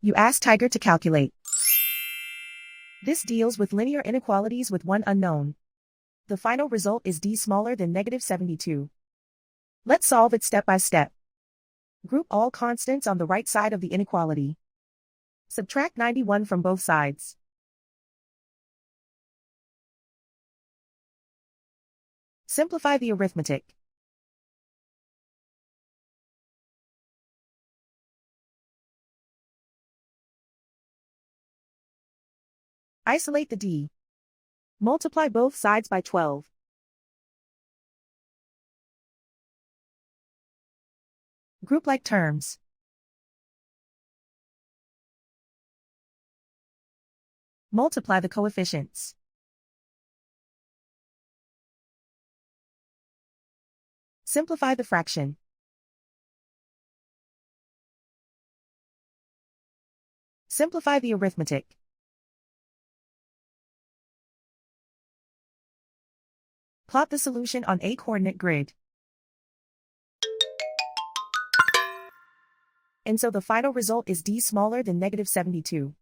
You ask Tiger to calculate. This deals with linear inequalities with one unknown. The final result is d smaller than -72. Let's solve it step by step. Group all constants on the right side of the inequality. Subtract 91 from both sides. Simplify the arithmetic. Isolate the d. Multiply both sides by 12. Group like terms. Multiply the coefficients. Simplify the fraction. Simplify the arithmetic. Plot the solution on a coordinate grid. And so the final result is d smaller than -72.